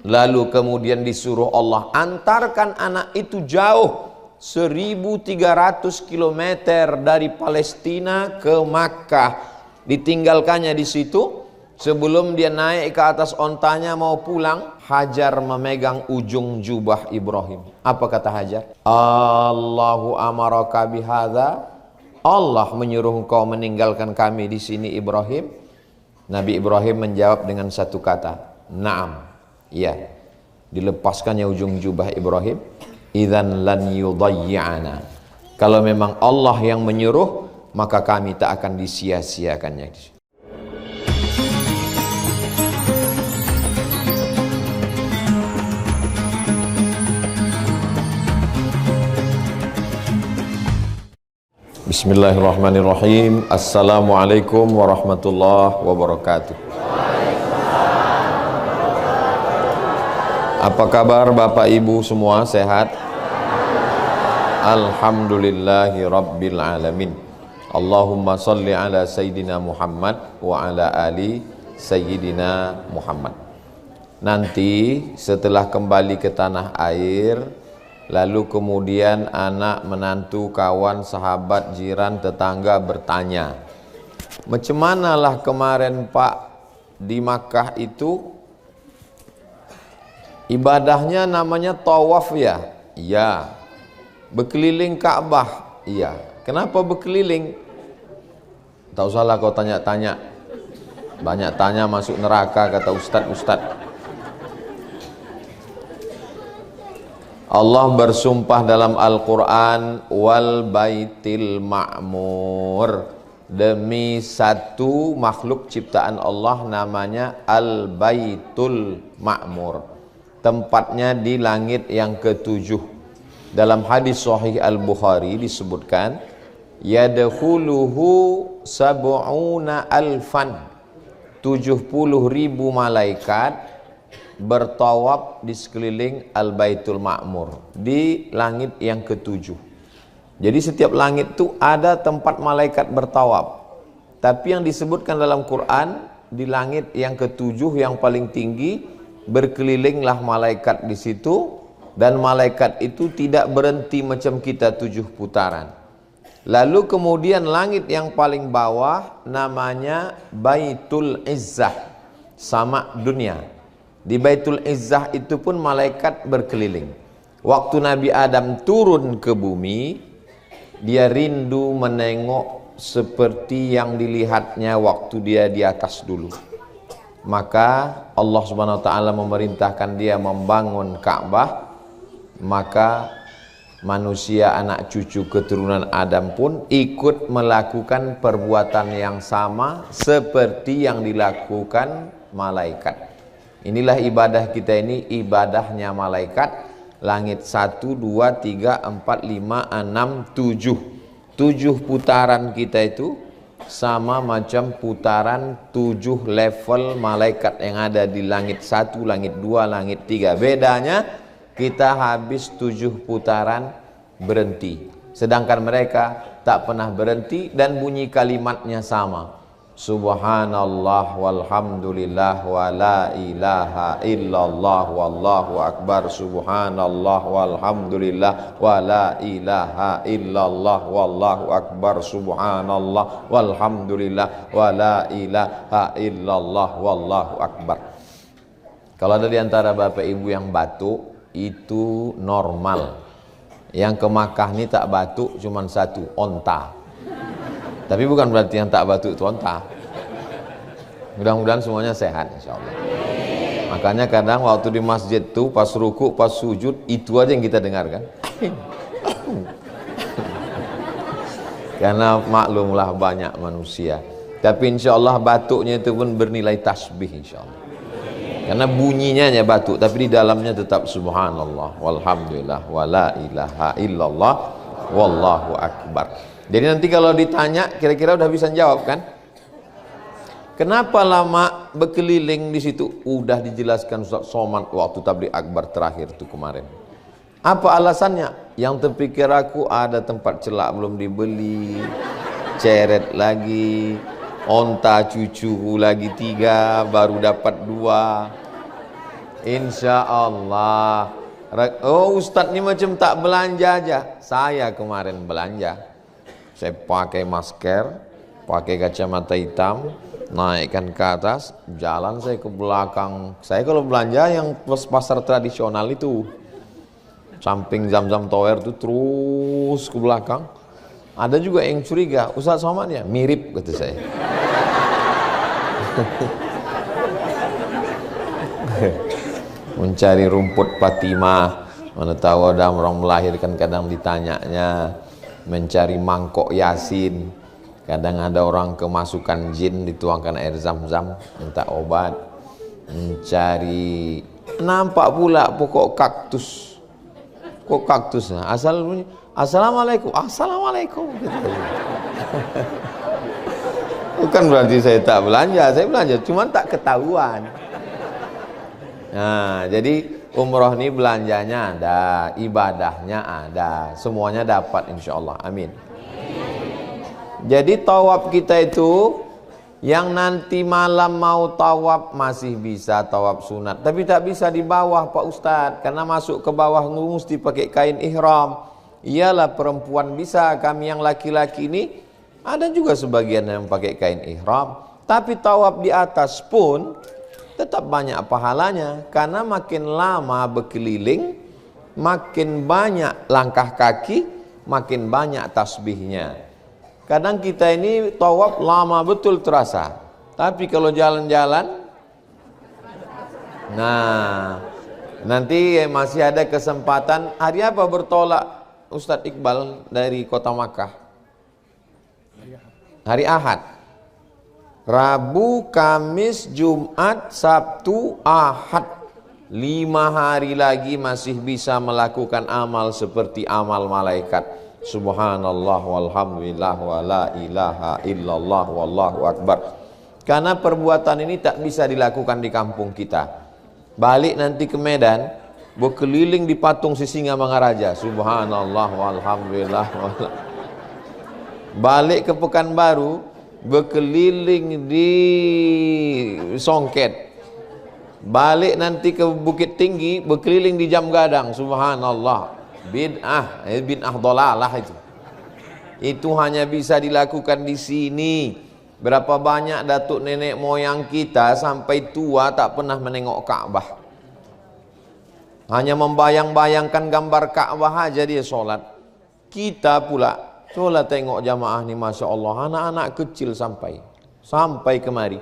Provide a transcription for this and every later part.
Lalu kemudian disuruh Allah antarkan anak itu jauh 1.300 km dari Palestina ke Makkah. Ditinggalkannya di situ. Sebelum dia naik ke atas ontanya mau pulang, Hajar memegang ujung jubah Ibrahim. Apa kata Hajar? Allahu amaraka bihadza. Allah menyuruh engkau meninggalkan kami di sini Ibrahim. Nabi Ibrahim menjawab dengan satu kata, Naam. Ya. Dilepaskannya ujung jubah Ibrahim. Idzan lan yudayyi'ana. Kalau memang Allah yang menyuruh, maka kami tak akan disia-siakannya. Bismillahirrahmanirrahim. Assalamualaikum warahmatullahi wabarakatuh. Apa kabar Bapak Ibu semua, sehat? Alhamdulillahi Rabbil Alamin. Allahumma salli ala Sayyidina Muhammad wa ala ali Sayyidina Muhammad. Nanti setelah kembali ke tanah air, lalu kemudian anak, menantu, kawan, sahabat, jiran, tetangga bertanya, macam manalah kemarin Pak di Makkah itu ibadahnya namanya tawaf ya? Iya. Berkeliling Ka'bah? Iya. Kenapa berkeliling? Tak usahlah kau tanya-tanya. Banyak tanya masuk neraka, kata ustaz-ustaz. Allah bersumpah dalam Al-Quran, wal baitil ma'mur, demi satu makhluk ciptaan Allah namanya Al-Baitul Ma'mur, tempatnya di langit yang ketujuh. Dalam hadis Sahih Al-Bukhari disebutkan, yadkhuluhu sab'una alfan, 70.000 malaikat bertawaf di sekeliling Al-Baitul Ma'mur, di langit yang ketujuh. Jadi setiap langit itu ada tempat malaikat bertawaf. Tapi yang disebutkan dalam Quran, di langit yang ketujuh yang paling tinggi, berkelilinglah malaikat di situ, dan malaikat itu tidak berhenti macam kita 7 putaran. Lalu kemudian langit yang paling bawah namanya Baitul Izzah, sama dunia. Di Baitul Izzah itu pun malaikat berkeliling. Waktu Nabi Adam turun ke bumi, dia rindu menengok seperti yang dilihatnya waktu dia di atas dulu. Maka Allah Subhanahu wa taala memerintahkan dia membangun Ka'bah. Maka manusia, anak cucu keturunan Adam pun ikut melakukan perbuatan yang sama seperti yang dilakukan malaikat. Inilah ibadah kita ini, ibadahnya malaikat. Langit 1, 2, 3, 4, 5, 6, 7. 7 putaran kita itu sama macam putaran 7 level malaikat yang ada di langit 1, langit 2, langit 3. Bedanya kita habis 7 putaran berhenti. Sedangkan mereka tak pernah berhenti dan bunyi kalimatnya sama. Subhanallah walhamdulillah wa la ilaha illallah wallahu akbar. Subhanallah walhamdulillah wa la ilaha illallah wallahu akbar. Subhanallah walhamdulillah wa la ilaha illallah wallahu akbar. Kalau ada di antara Bapak Ibu yang batuk, itu normal. Yang ke Makkah ini tak batuk cuma satu, onta. Tapi bukan berarti yang tak batuk itu onta. Mudah-mudahan semuanya sehat insyaallah. Makanya kadang waktu di masjid tuh pas ruku, pas sujud, itu aja yang kita dengarkan. Karena maklumlah banyak manusia. Tapi insyaallah batuknya itu pun bernilai tasbih insyaallah. Karena bunyinya hanya batuk, tapi di dalamnya tetap subhanallah walhamdulillah wala ilaha illallah wallahu akbar. Jadi nanti kalau ditanya, kira-kira udah bisa jawab kan? Kenapa lama berkeliling di situ? Udah dijelaskan Ustaz Somad waktu tabligh akbar terakhir itu kemarin. Apa alasannya? Yang terpikir aku ada tempat celak belum dibeli, ceret lagi, onta cucu lagi 3, baru dapat 2. Insya Allah. Oh, Ustadz ini macam tak belanja aja. Saya kemarin belanja. Saya pakai masker, pakai kacamata hitam, naikkan ke atas, jalan saya ke belakang. Saya kalau belanja yang pasar tradisional itu, samping Zam-Zam Tower itu terus ke belakang. Ada juga yang curiga, Ustadz Somad ya? Mirip, kata saya. Mencari rumput Fatimah, mana tahu ada orang melahirkan, kadang ditanyanya. Mencari mangkok Yasin, kadang ada orang kemasukan jin, dituangkan air Zam-Zam minta obat. Mencari, nampak pula pokok kaktus. Kok kaktus? Asal bunyi Assalamualaikum, Assalamualaikum gitu. Bukan berarti saya tak belanja, saya belanja, cuma tak ketahuan. Nah, jadi umroh ini belanjanya ada, ibadahnya ada, semuanya dapat insya Allah. Amin. Jadi tawaf kita itu, yang nanti malam mau tawaf masih bisa tawaf sunat, tapi tak bisa di bawah Pak Ustadz, karena masuk ke bawah mesti pakai kain ihram. Iyalah perempuan bisa, kami yang laki-laki ini ada juga sebagian yang pakai kain ihram, tapi tawaf di atas pun tetap banyak pahalanya, karena makin lama berkeliling, makin banyak langkah kaki, makin banyak tasbihnya. Kadang kita ini tawaf lama betul terasa, tapi kalau jalan-jalan, nah nanti masih ada kesempatan. Hari apa bertolak Ustadz Iqbal dari kota Makkah? Hari Ahad. Rabu, Kamis, Jumat, Sabtu, Ahad. 5 hari lagi masih bisa melakukan amal seperti amal malaikat. Subhanallah walhamdulillah wa la ilaha illallah wallahu akbar. Karena perbuatan ini tak bisa dilakukan di kampung kita. Balik nanti ke Medan, berkeliling di patung Sisingamangaraja. Subhanallah walhamdulillah. Balik ke Pekanbaru, berkeliling di Songket. Balik nanti ke Bukit Tinggi, berkeliling di Jam Gadang. Subhanallah. Bid'ah dolalah itu. Itu hanya bisa dilakukan di sini. Berapa banyak datuk nenek moyang kita sampai tua tak pernah menengok Ka'bah. Hanya membayang-bayangkan gambar Ka'bah aja dia sholat. Kita pula, coba tengok jamaah ni, Masya Allah, anak-anak kecil sampai kemari.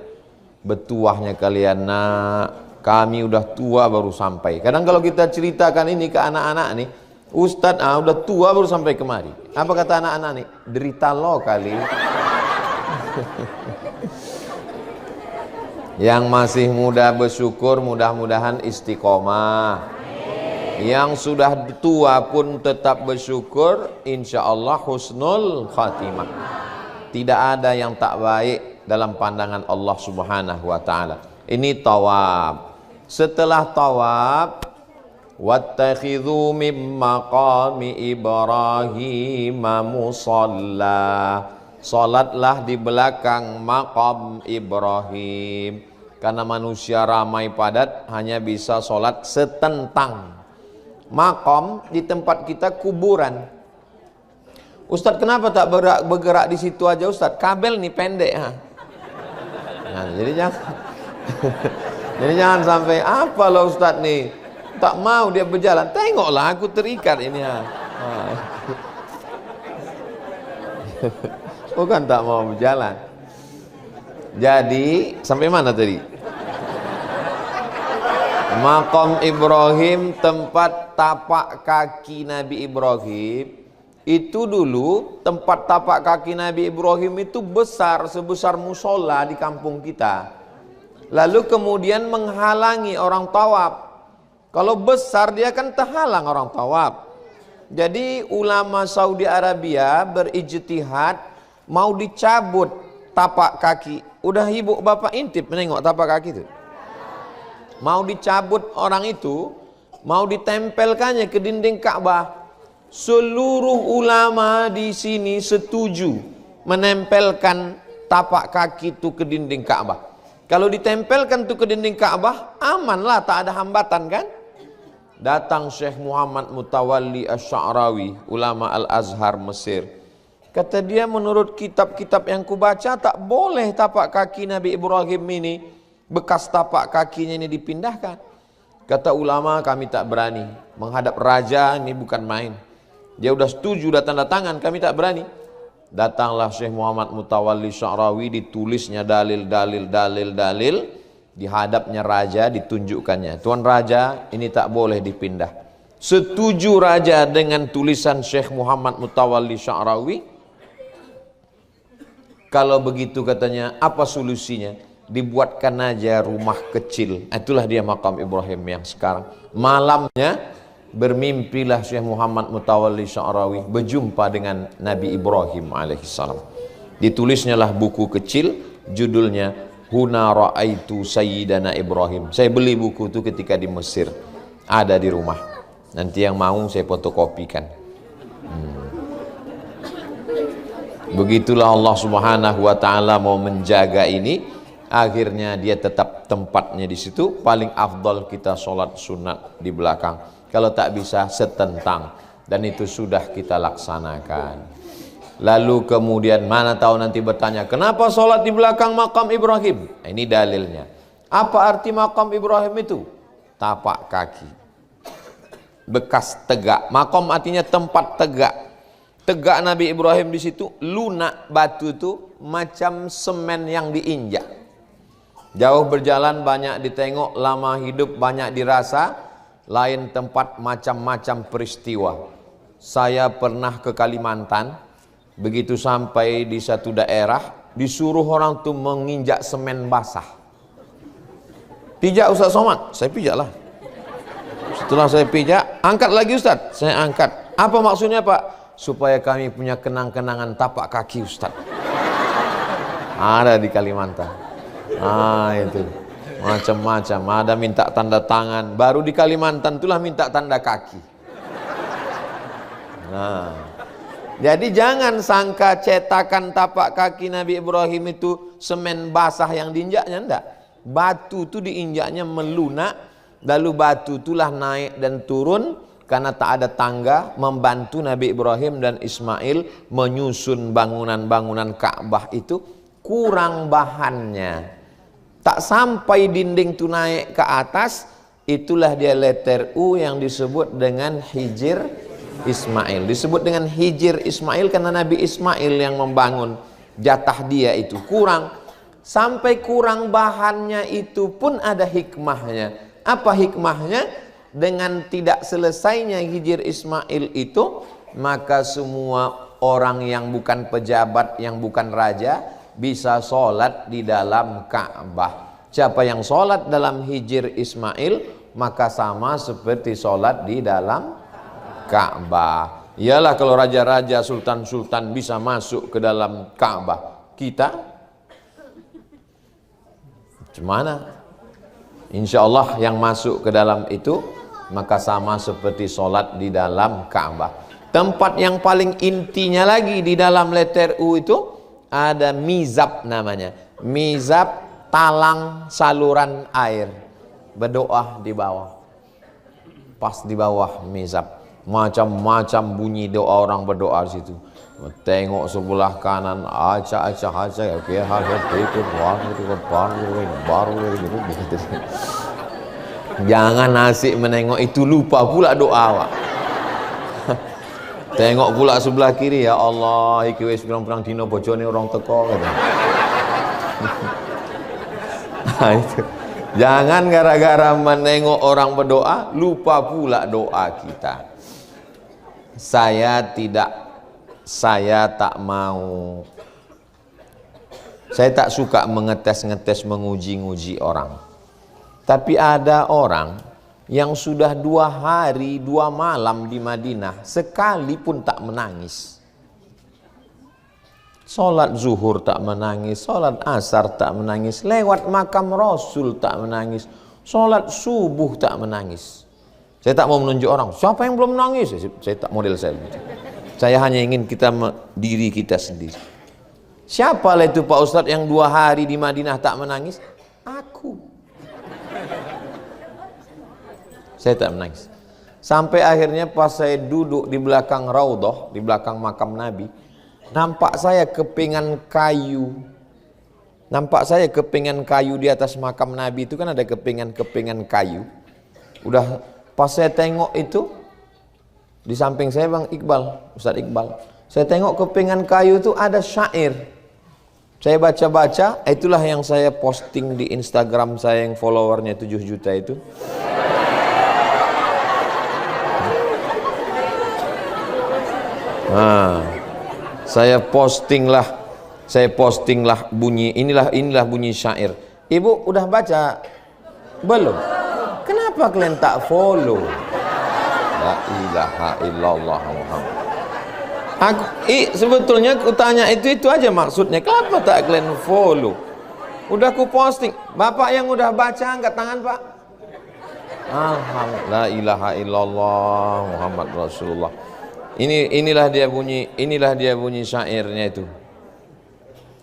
Betuahnya kalian nak, kami udah tua baru sampai. Kadang kalau kita ceritakan ini ke anak-anak nih, Ustadz udah tua baru sampai kemari. Apa kata anak-anak nih? Derita lo kali. Yang masih muda bersyukur, mudah-mudahan istiqomah. Yang sudah tua pun tetap bersyukur, insya Allah husnul khatimah. Tidak ada yang tak baik dalam pandangan Allah Subhanahu wa ta'ala. Ini tawaf. Setelah tawaf, wattakhidhu min maqami Ibrahim musalla. Salatlah di belakang maqam Ibrahim. Karena manusia ramai padat, hanya bisa salat setentang. Maqam di tempat kita kuburan. Ustadz kenapa tak bergerak di situ aja Ustadz? Kabel nih pendek ha. Nah, jadi jangan sampai apa loh Ustadz nih tak mau dia berjalan. Tengoklah aku terikat ini ha. Bukan tak mau berjalan. Jadi sampai mana tadi? Maqam Ibrahim, tempat tapak kaki Nabi Ibrahim. Itu dulu tempat tapak kaki Nabi Ibrahim itu besar, sebesar musola di kampung kita. Lalu kemudian menghalangi orang tawaf. Kalau besar dia kan terhalang orang tawaf. Jadi ulama Saudi Arabia berijtihad mau dicabut tapak kaki. Udah ibu bapak intip menengok tapak kaki itu. Mau dicabut orang itu, mau ditempelkannya ke dinding Ka'bah. Seluruh ulama di sini setuju menempelkan tapak kaki itu ke dinding Ka'bah. Kalau ditempelkan tuh ke dinding Ka'bah, amanlah, tak ada hambatan kan? Datang Syekh Muhammad Mutawalli Asy-Sya'rawi, ulama Al-Azhar Mesir. Kata dia, menurut kitab-kitab yang kubaca, tak boleh tapak kaki Nabi Ibrahim ini, bekas tapak kakinya ini dipindahkan. Kata ulama, kami tak berani. Menghadap raja ini bukan main. Dia udah setuju, udah tanda tangan, kami tak berani. Datanglah Syekh Muhammad Mutawalli Sya'rawi, ditulisnya dalil. Di hadapnya raja ditunjukkannya, Tuan Raja, ini tak boleh dipindah. Setuju raja dengan tulisan Syekh Muhammad Mutawalli Sya'rawi? Kalau begitu katanya, apa solusinya? Dibuatkan aja rumah kecil. Itulah dia makam Ibrahim yang sekarang. Malamnya bermimpilah Syekh Muhammad Mutawalli Sya'rawi berjumpa dengan Nabi Ibrahim alaihissalam. Ditulisnya lah buku kecil, judulnya Huna Ra'aitu Sayyidana Ibrahim. Saya beli buku itu ketika di Mesir, ada di rumah. Nanti yang mau saya fotokopikan. Begitulah Allah Subhanahu wa taala mau menjaga ini, akhirnya dia tetap tempatnya di situ. Paling afdal kita sholat sunat di belakang. Kalau tak bisa setentang, dan itu sudah kita laksanakan. Lalu kemudian mana tahu nanti bertanya, kenapa sholat di belakang makam Ibrahim? Ini dalilnya. Apa arti makam Ibrahim itu? Tapak kaki, bekas tegak. Makam artinya tempat tegak. Tegak Nabi Ibrahim di situ, lunak batu itu macam semen yang diinjak. Jauh berjalan banyak ditengok, lama hidup banyak dirasa. Lain tempat macam-macam peristiwa. Saya pernah ke Kalimantan. Begitu sampai di satu daerah, disuruh orang tuh menginjak semen basah. Pijak Ustaz Somad, saya pijak lah. Setelah saya pijak, angkat lagi Ustaz, saya angkat. Apa maksudnya Pak? Supaya kami punya kenang-kenangan tapak kaki Ustaz. Ada di Kalimantan. Itu macam-macam. Ada minta tanda tangan. Baru di Kalimantan itulah minta tanda kaki. Jadi jangan sangka cetakan tapak kaki Nabi Ibrahim itu semen basah yang diinjaknya, enggak. Batu itu diinjaknya melunak, lalu batu itulah naik dan turun karena tak ada tangga, membantu Nabi Ibrahim dan Ismail menyusun bangunan-bangunan Ka'bah itu. Kurang bahannya, tak sampai dinding itu naik ke atas. Itulah dia letter U yang disebut dengan Hijr Ismail. Disebut dengan Hijr Ismail karena Nabi Ismail yang membangun, jatah dia itu kurang. Sampai kurang bahannya itu pun ada hikmahnya. Apa hikmahnya? Dengan tidak selesainya Hijr Ismail itu, maka semua orang yang bukan pejabat, yang bukan raja, bisa sholat di dalam Ka'bah. Siapa yang sholat dalam Hijr Ismail, maka sama seperti sholat di dalam Ka'bah. Iyalah kalau raja-raja, sultan-sultan bisa masuk ke dalam Ka'bah, kita gimana? Insya Allah yang masuk ke dalam itu maka sama seperti sholat di dalam Ka'bah. Tempat yang paling intinya lagi di dalam letter U itu ada mizab namanya. Mizab, talang saluran air. Berdoa di bawah. Pas di bawah mizab. Macam-macam bunyi doa orang berdoa di situ. Tengok sebelah kanan, acak. Jangan asik menengok itu, lupa pula doa. Tengok pula sebelah kiri, ya Allah, iki wis pirang-pirang dino bojone orang teko kata. Itu. Jangan gara-gara menengok orang berdoa lupa pula doa kita. Saya tak mau. Saya tak suka mengetes-ngetes, menguji-nguji orang. Tapi ada orang yang sudah 2 hari 2 malam di Madinah, sekalipun tak menangis. Sholat zuhur tak menangis, sholat asar tak menangis, lewat makam Rasul tak menangis, sholat subuh tak menangis. Saya tak mau menunjuk orang, siapa yang belum menangis? Saya tak model saya. Saya hanya ingin diri kita sendiri. Siapalah itu Pak Ustadz yang 2 hari di Madinah tak menangis? Saya tak menangis. Sampai akhirnya pas saya duduk di belakang raudhah, di belakang makam Nabi, nampak saya kepingan kayu. Nampak saya kepingan kayu di atas makam Nabi itu kan ada kepingan-kepingan kayu. Udah pas saya tengok itu, di samping saya Bang Iqbal, Ustaz Iqbal. Saya tengok kepingan kayu itu ada syair. Saya baca-baca, itulah yang saya posting di Instagram saya yang followernya 7 juta itu. Nah, saya postinglah bunyi inilah bunyi syair. Ibu udah baca belum? Kenapa kalian tak follow? La ilaha illallah Muhammad. Sebetulnya aku tanya itu aja maksudnya. Kenapa tak kalian follow? Udah aku posting. Bapak yang udah baca angkat tangan, Pak. Alhamdulillah, la ilaha illallah Muhammad Rasulullah. Inilah dia bunyi syairnya itu.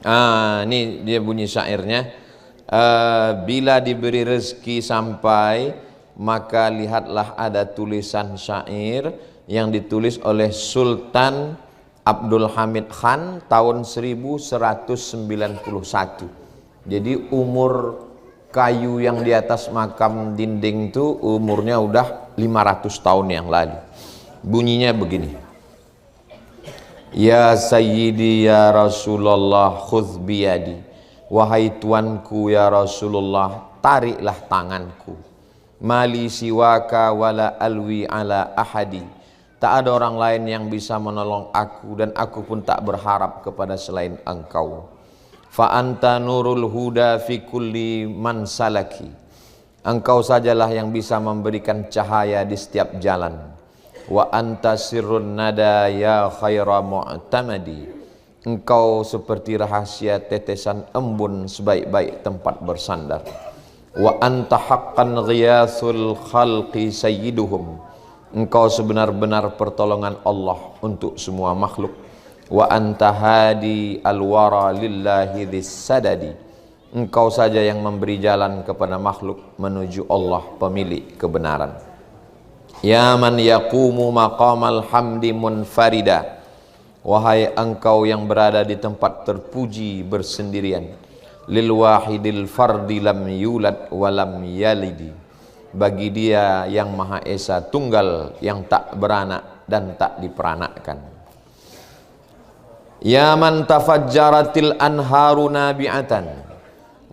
Ini dia bunyi syairnya. Bila diberi rezeki sampai, maka lihatlah ada tulisan syair yang ditulis oleh Sultan Abdul Hamid Khan tahun 1191. Jadi umur kayu yang di atas makam dinding itu umurnya udah 500 tahun yang lalu. Bunyinya begini. Ya Sayyidi ya Rasulullah khudh biyadi. Wahai tuanku ya Rasulullah, tariklah tanganku. Mali siwaka wala alwi ala ahadi. Tak ada orang lain yang bisa menolong aku, dan aku pun tak berharap kepada selain engkau. Fa anta nurul huda fi kulli man salaki. Engkau sajalah yang bisa memberikan cahaya di setiap jalan. Wa anta sirrun nada ya khaira mu'tamadi. Engkau seperti rahasia tetesan embun sebaik-baik tempat bersandar. Wa anta haqqan ghiyathul khalqi sayyiduhum. Engkau sebenar-benar pertolongan Allah untuk semua makhluk. Wa anta hadi alwara lillahi dhis-sadadi. Engkau saja yang memberi jalan kepada makhluk menuju Allah pemilik kebenaran. Ya man yaqumu maqamal hamdi munfarida. Wahai engkau yang berada di tempat terpuji bersendirian. Lil wahidil fardi lam yulad walam yalidi. Bagi dia yang Maha Esa tunggal, yang tak beranak dan tak diperanakkan. Ya man tafajjaratil anharu nabi'atan.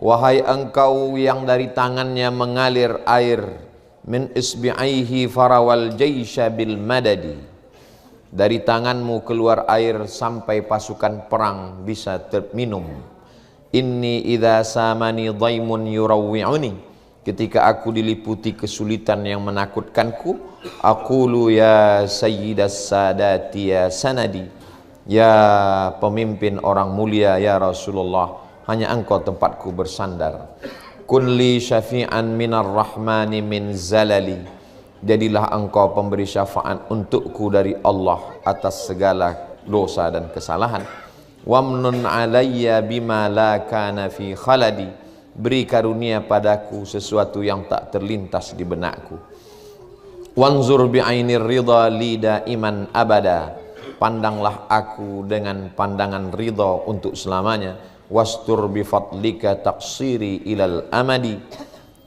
Wahai engkau yang dari tangannya mengalir air. Min isbi'aihi farawal jaysha bil madadi. Dari tanganmu keluar air sampai pasukan perang bisa terminum. Inni idza samani dhaimun yurawwi'uni. Ketika aku diliputi kesulitan yang menakutkanku, aqulu ya sayyidas sadati ya sanadi. Ya pemimpin orang mulia ya Rasulullah, hanya engkau tempatku bersandar. Kun li syafi'an minar rahmani min zalali. Jadilah engkau pemberi syafaat untukku dari Allah atas segala dosa dan kesalahan. Wamnun alayya bima la kana fi khaladi. Beri karunia padaku sesuatu yang tak terlintas di benakku. Wanzur bi'ainir ridha li daiman abada. Pandanglah aku dengan pandangan ridha untuk selamanya. Wastur bifadlika taqsiri ilal amadi.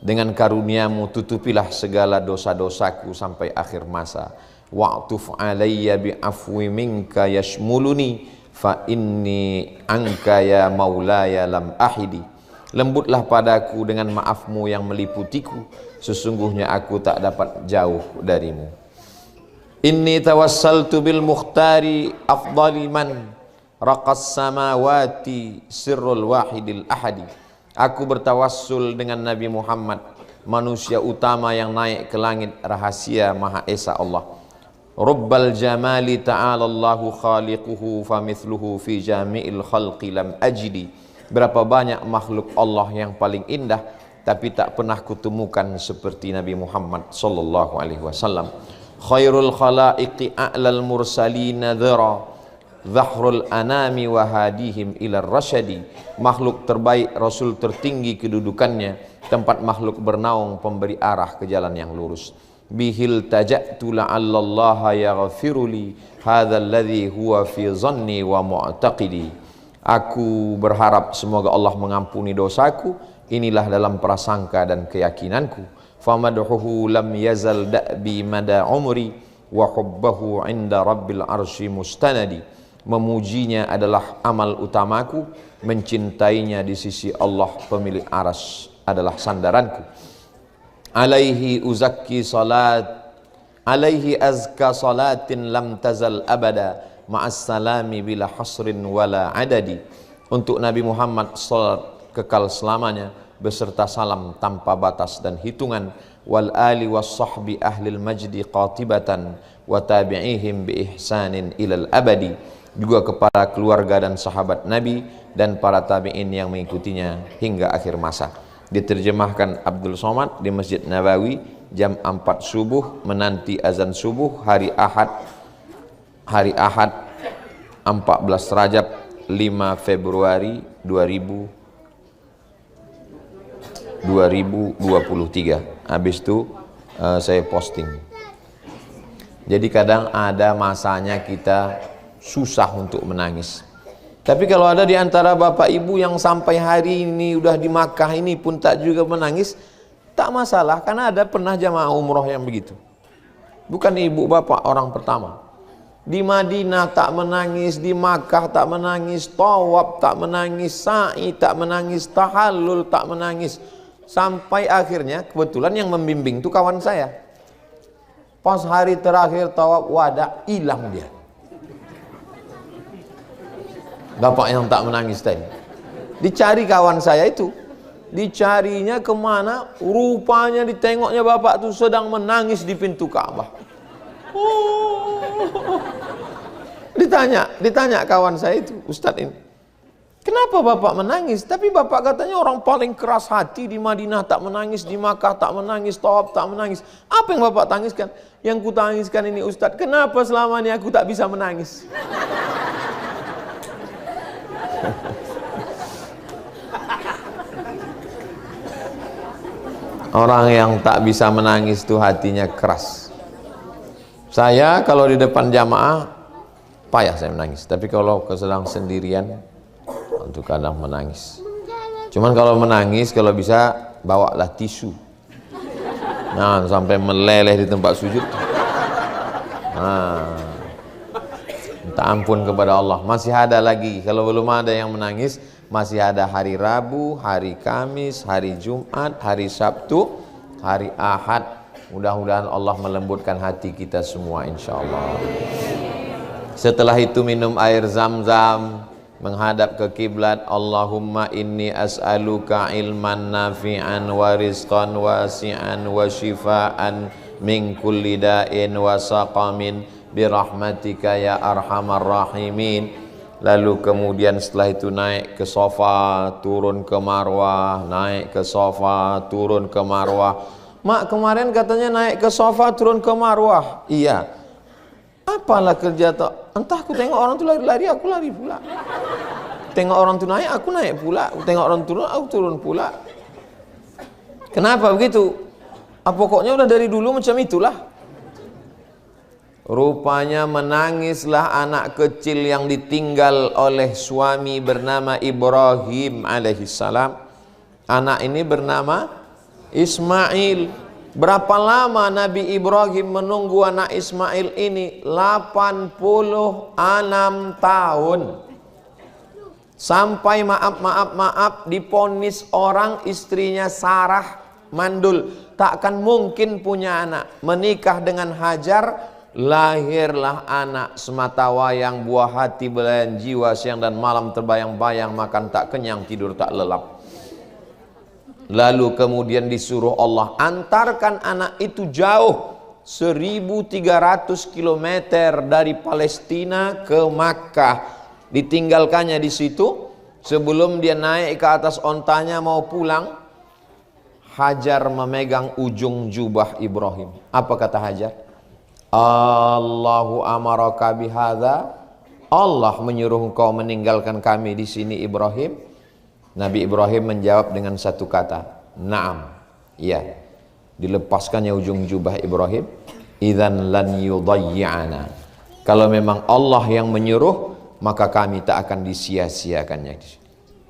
Dengan karuniamu tutupilah segala dosa-dosaku sampai akhir masa. Wa'tuf alayya bi'afwi minka yashmuluni. Fa inni anka ya maulaya lam ahidi. Lembutlah padaku dengan maafmu yang meliputiku. Sesungguhnya aku tak dapat jauh darimu. Inni tawassaltu bil mukhtari afdali man raqas samawati sirrul wahidil ahadi. Aku bertawassul dengan Nabi Muhammad, manusia utama yang naik ke langit rahasia Maha Esa Allah. Rubbal jamali ta'ala Allahu khaliquhu famithluhu fi jami'il khalqi lam ajidi. Berapa banyak makhluk Allah yang paling indah, tapi tak pernah kutemukan seperti Nabi Muhammad sallallahu alaihi wasallam. Khairul khalaiqi a'lal mursalina dhara. Zahrul anami wa hadihim ila rasyadi. Makhluk terbaik, Rasul tertinggi kedudukannya, tempat makhluk bernaung, pemberi arah ke jalan yang lurus. bihil taja'tu la'allallaha yaghfiruli hadzal ladzi huwa fi dhanni wa mu'taqidi. Aku berharap semoga Allah mengampuni dosaku, inilah dalam prasangka dan keyakinanku. Famadhuhu lam yazal da'bi mada umri wa hubbahu 'inda rabbil arsy mustanadi. Memujinya adalah amal utamaku, mencintainya di sisi Allah pemilik aras adalah sandaranku. Alaihi uzakki salat, alaihi azka salatin lam tazal abada ma'as salami bila hasrin wala adadi. Untuk Nabi Muhammad salat kekal selamanya beserta salam tanpa batas dan hitungan. Wal ali was sahbi ahlil majdi qatibatan wa tabi'ihim bi ihsanin ilal abadi. Juga kepada keluarga dan sahabat Nabi dan para tabi'in yang mengikutinya hingga akhir masa. Diterjemahkan Abdul Somad di Masjid Nabawi jam 4 subuh menanti azan subuh hari Ahad 14 Rajab 5 Februari 2023. Habis itu saya posting. Jadi kadang ada masanya kita susah untuk menangis. Tapi kalau ada di antara bapak ibu yang sampai hari ini udah di Makkah ini pun tak juga menangis, tak masalah, karena ada pernah jamaah umroh yang begitu. Bukan ibu bapak orang pertama. Di Madinah tak menangis, di Makkah tak menangis, tawaf tak menangis, sa'i tak menangis, tahallul tak menangis. Sampai akhirnya kebetulan yang membimbing itu kawan saya. Pas hari terakhir tawaf wada, hilang dia. Bapak yang tak menangis tadi. Dicari kawan saya itu. Dicarinya kemana? Rupanya ditengoknya bapak itu sedang menangis di pintu Ka'bah. Ditanya kawan saya itu, Ustadz ini, kenapa bapak menangis? Tapi bapak katanya orang paling keras hati di Madinah tak menangis, di Makkah tak menangis, Tawaf tak menangis. Apa yang bapak tangiskan? Yang ku tangiskan ini Ustadz, kenapa selama ini aku tak bisa menangis? Orang yang tak bisa menangis itu hatinya keras. Saya kalau di depan jamaah payah saya menangis, tapi kalau sedang sendirian untuk kadang menangis. Cuman kalau menangis kalau bisa bawalah tisu. Nah, sampai meleleh di tempat sujud. Nah, minta ampun kepada Allah. Masih ada lagi, kalau belum ada yang menangis, masih ada hari Rabu, hari Kamis, hari Jumat, hari Sabtu, hari Ahad. Mudah-mudahan Allah melembutkan hati kita semua insyaallah. Setelah itu minum air Zam-Zam, menghadap ke kiblat. Allahumma inni as'aluka ilman nafi'an wa rizqan wasi'an wa shifaan min kulli da'in wa saqamin birahmatika ya arhamar rahimin. Lalu kemudian setelah itu naik ke sofa, turun ke marwah, naik ke sofa, turun ke marwah. Mak, kemarin katanya naik ke sofa, turun ke marwah. Iya. Apalah kerja tak? Entah, aku tengok orang tu lari-lari, aku lari pula. Tengok orang tu naik, aku naik pula. Tengok orang turun, aku turun pula. Kenapa begitu? Pokoknya udah dari dulu macam itulah. Rupanya menangislah anak kecil yang ditinggal oleh suami bernama Ibrahim alaihissalam. Anak ini bernama Ismail. Berapa lama Nabi Ibrahim menunggu anak Ismail ini? 86 tahun. Sampai maaf diponis orang istrinya Sarah mandul, takkan mungkin punya anak. Menikah dengan Hajar, lahirlah anak semata wayang, buah hati belayan jiwa, siang dan malam terbayang-bayang, makan tak kenyang, tidur tak lelap. Lalu kemudian disuruh Allah antarkan anak itu jauh 1300 km dari Palestina ke Makkah. Ditinggalkannya di situ. Sebelum dia naik ke atas ontanya mau pulang, Hajar memegang ujung jubah Ibrahim. Apa kata Hajar? Allahu amaraka bihadza. Allah menyuruh engkau meninggalkan kami di sini Ibrahim. Nabi Ibrahim menjawab dengan satu kata, na'am, ya. dilepaskannya ujung jubah Ibrahim, idzan lan yudayyi'ana. Kalau memang Allah yang menyuruh, maka kami tak akan disia-siakannya.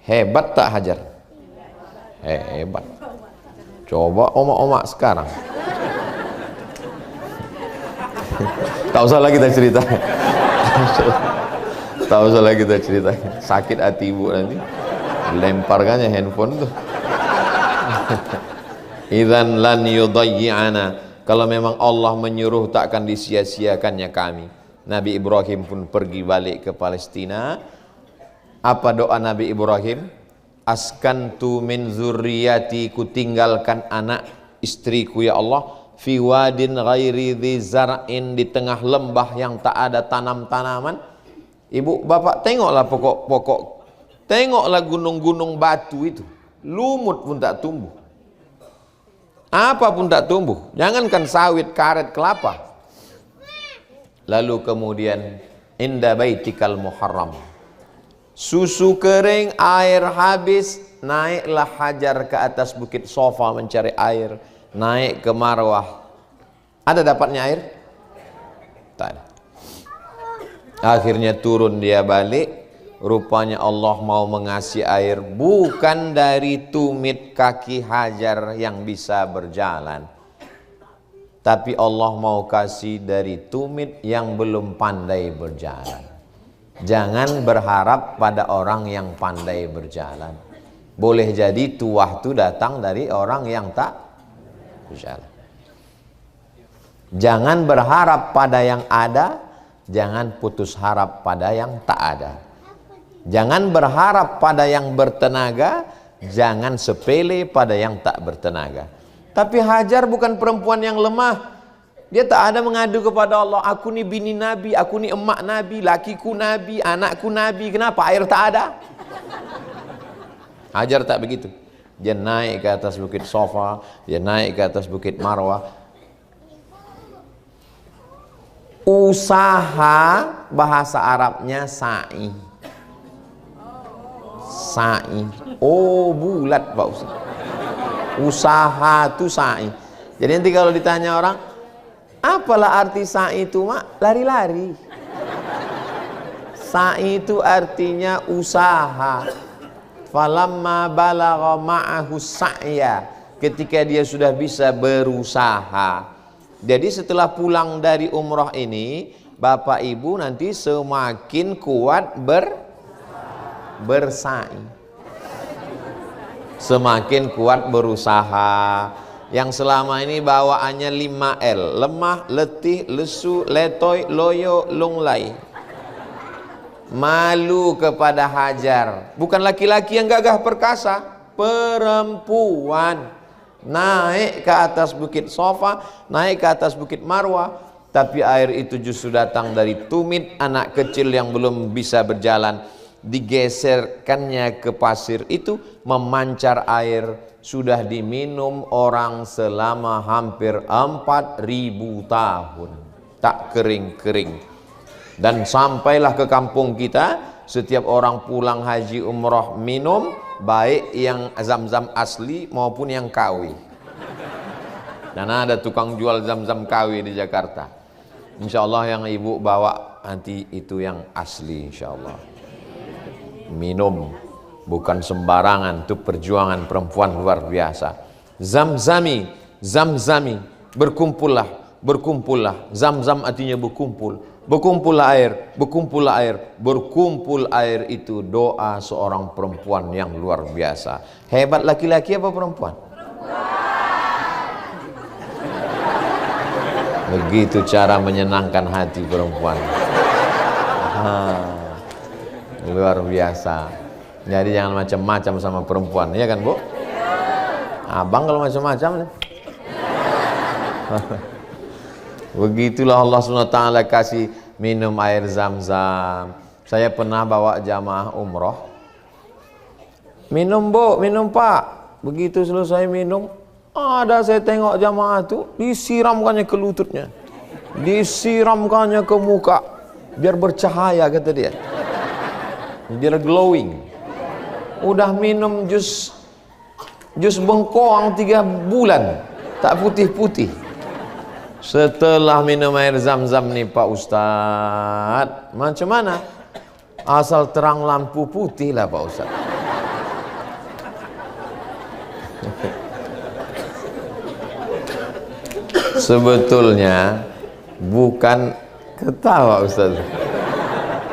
Hebat tak Hajar? Hebat. Coba omak-omak sekarang. Tak usah lagi kita cerita. Tak usah lagi kita cerita. Sakit hati ibu nanti. Lemparkannya handphone tuh. Idzan lan yudayyi'ana. Kalau memang Allah menyuruh, tak akan disia-siakannya kami. Nabi Ibrahim pun pergi balik ke Palestina. Apa doa Nabi Ibrahim? Askantu min zurriyati, ku tinggalkan anak istriku ya Allah, fi wadin ghairi dzi zar'in, di tengah lembah yang tak ada tanam-tanaman. Ibu bapak tengoklah pokok-pokok, tengoklah gunung-gunung batu itu, lumut pun tak tumbuh, apa pun tak tumbuh, jangankan sawit, karet, kelapa. Lalu kemudian inda baitikal muharram, susu kering, air habis, naiklah Hajar ke atas bukit Sofa mencari air, naik ke Marwah. Ada dapatnya air? Tak ada. Akhirnya turun dia balik, rupanya Allah mau mengasih air bukan dari tumit kaki Hajar yang bisa berjalan, tapi Allah mau kasih dari tumit yang belum pandai berjalan. Jangan berharap pada orang yang pandai berjalan. Boleh jadi tuah itu datang dari orang yang tak berjalan. Jangan berharap pada yang ada, jangan putus harap pada yang tak ada. Jangan berharap pada yang bertenaga, jangan sepele pada yang tak bertenaga. Tapi Hajar bukan perempuan yang lemah. Dia tak ada mengadu kepada Allah, aku ni bini Nabi, aku ni emak Nabi, lakiku Nabi, anakku Nabi, kenapa air tak ada? Hajar tak begitu. Dia naik ke atas bukit Sofa, dia naik ke atas bukit Marwah. Usaha bahasa Arabnya sa'i. Sa'i. Oh, bulat Pak Ustaz. Usaha itu sa'i. Jadi nanti kalau ditanya orang, apalah arti sa'i itu mak? Lari-lari. Sa'i itu artinya usaha. Falamma balagha ma'ahu sa'ya, ketika dia sudah bisa berusaha. Jadi setelah pulang dari umrah ini, bapak ibu nanti semakin kuat bersa'i, semakin kuat berusaha. Yang selama ini bawaannya 5L, lemah, letih, lesu, letoy, loyo, lunglai. Malu kepada Hajar. Bukan laki-laki yang gagah perkasa, perempuan. Naik ke atas bukit Sofa, naik ke atas bukit Marwah, tapi air itu justru datang dari tumit anak kecil yang belum bisa berjalan. Digeserkannya ke pasir itu, memancar air, sudah diminum orang selama hampir 4.000 tahun, tak kering-kering. Dan sampailah ke kampung kita, setiap orang pulang haji umrah minum, baik yang zam-zam asli maupun yang KW. Dan ada tukang jual zam-zam KW di Jakarta. Insya Allah yang ibu bawa nanti itu yang asli, insya Allah. Minum, bukan sembarangan, itu perjuangan perempuan luar biasa. Zamzami, zamzami, berkumpullah, berkumpullah. Zam-zam artinya berkumpul. Berkumpullah air, berkumpullah air. Berkumpul air itu doa seorang perempuan yang luar biasa. Hebat laki-laki apa perempuan? Begitu cara menyenangkan hati perempuan. Luar biasa. Jadi jangan macam-macam sama perempuan, ya kan Bu? Abang kalau macam-macam. Begitulah Allah SWT kasih minum air zam-zam. Saya pernah bawa jamaah umroh. Minum Bu, minum Pak. Begitu selesai minum, ada saya tengok jamaah itu disiramkannya ke lututnya, disiramkannya ke muka, biar bercahaya kata dia, biar glowing. Udah minum jus bengkoang 3 bulan, Tak putih-putih. Setelah minum air zam-zam nih Pak Ustadz, macam mana? Asal terang lampu putih lah Pak Ustadz. Sebetulnya bukan ketawa Ustaz.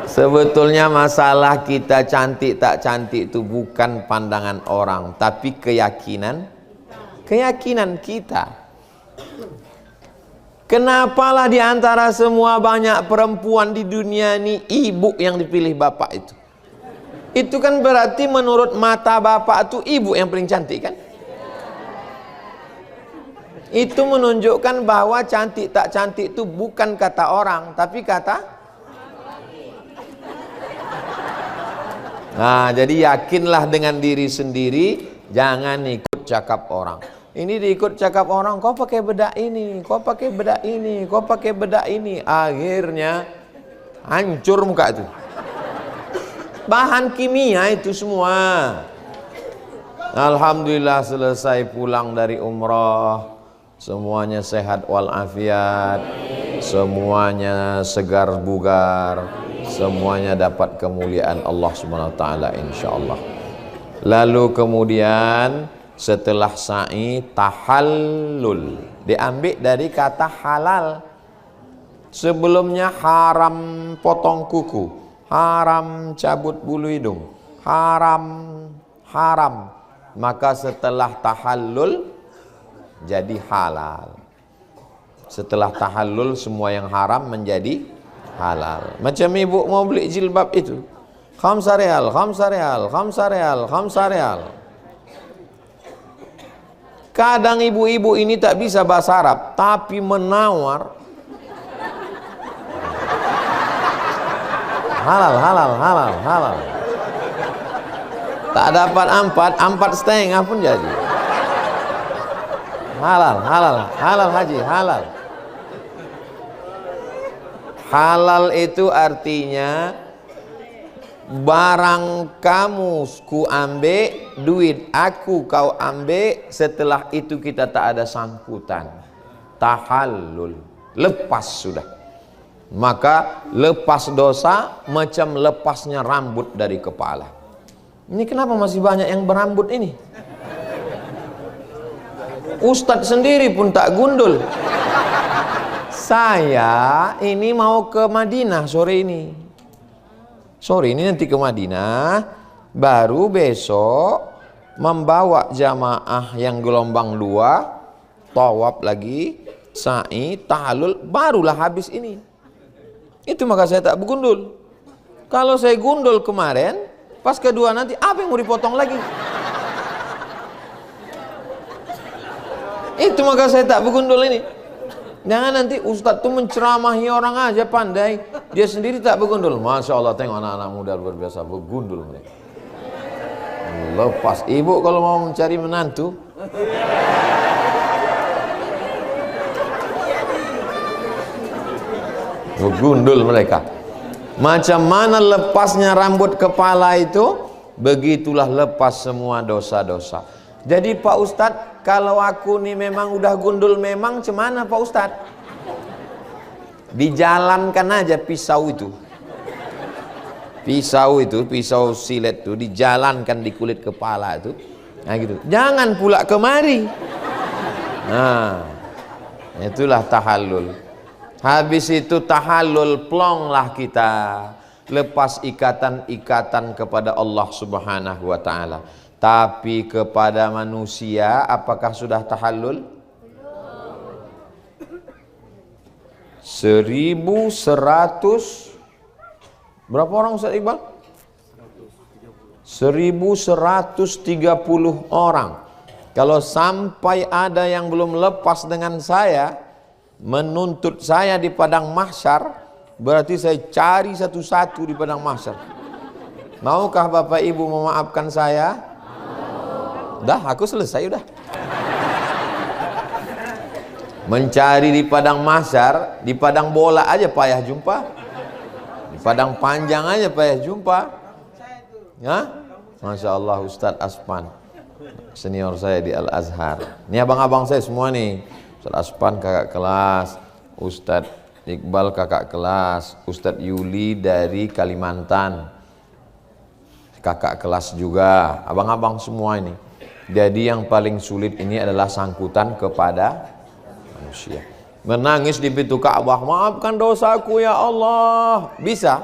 Sebetulnya masalah kita cantik tak cantik itu bukan pandangan orang, tapi keyakinan kita. Kenapalah di antara semua banyak perempuan di dunia ini ibu yang dipilih bapak itu? Itu kan berarti menurut mata bapak itu ibu yang paling cantik kan? Itu menunjukkan bahwa cantik tak cantik itu bukan kata orang, tapi kata. Nah, jadi yakinlah dengan diri sendiri, jangan ikut cakap orang. Ini diikut cakap orang, kau pakai bedak ini, kau pakai bedak ini, kau pakai bedak ini. Akhirnya hancur muka itu. Bahan kimia itu semua. Alhamdulillah selesai pulang dari umrah, semuanya sehat walafiat, semuanya segar bugar, semuanya dapat kemuliaan Allah Subhanahu wa taala insyaallah. Lalu kemudian setelah sa'i tahallul, diambil dari kata halal. Sebelumnya haram potong kuku, haram cabut bulu hidung, haram. Maka setelah tahallul jadi halal. Setelah tahallul semua yang haram menjadi halal. Macam ibu mau beli jilbab itu, khamsa real. Kadang ibu-ibu ini tak bisa bahasa Arab, tapi menawar halal. Tak dapat empat setengah pun jadi. Halal haji, halal. Halal itu artinya barang kamu ku ambil, duit aku kau ambil, setelah itu kita tak ada sangkutan. Tahallul, lepas sudah. Maka lepas dosa macam lepasnya rambut dari kepala. Ini kenapa masih banyak yang berambut ini? Ustadz sendiri pun tak gundul. Saya ini mau ke Madinah sore ini. Sore ini nanti ke Madinah, baru besok membawa jamaah yang gelombang 2, tawaf lagi, sa'i, tahallul, barulah habis ini. Itu maka saya tak bergundul. Kalau saya gundul kemarin, pas kedua nanti apa yang mau dipotong lagi? Itu maka saya tak bergundul ini. Jangan nanti ustadz tuh menceramahi orang aja pandai, dia sendiri tak bergundul. Masya Allah, tengok anak-anak muda luar biasa bergundul mereka. Lepas ibu kalau mau mencari menantu, bergundul mereka. Macam mana lepasnya rambut kepala itu, begitulah lepas semua dosa-dosa. Jadi Pak Ustadz, kalau aku nih memang udah gundul memang, cemana Pak Ustadz? Dijalankan aja pisau itu. Pisau silet itu dijalankan di kulit kepala itu. Nah gitu. Jangan pula kemari. Nah, itulah tahallul. Habis itu tahallul, plonglah kita. Lepas ikatan-ikatan kepada Allah Subhanahu wa taala. Tapi kepada manusia apakah sudah tahallul? 1100. Berapa orang Ustaz Iqbal? 1130 orang. Kalau sampai ada yang belum lepas dengan saya, menuntut saya di padang mahsyar, berarti saya cari satu-satu di padang mahsyar. Maukah Bapak Ibu memaafkan saya? Dah, aku selesai udah. Mencari di padang mahsyar, di padang bola aja payah jumpa. Di padang panjang aja payah jumpa. Ya? Masya Allah Ustadz Asman. senior saya di Al-Azhar. Ini abang-abang saya semua nih. Ustadz Aspan kakak kelas, Ustadz Iqbal kakak kelas, Ustadz Yuli dari Kalimantan kakak kelas juga, abang-abang semua ini. Jadi yang paling sulit ini adalah sangkutan kepada manusia. Menangis di pintu Ka'bah, maafkan dosaku ya Allah, bisa?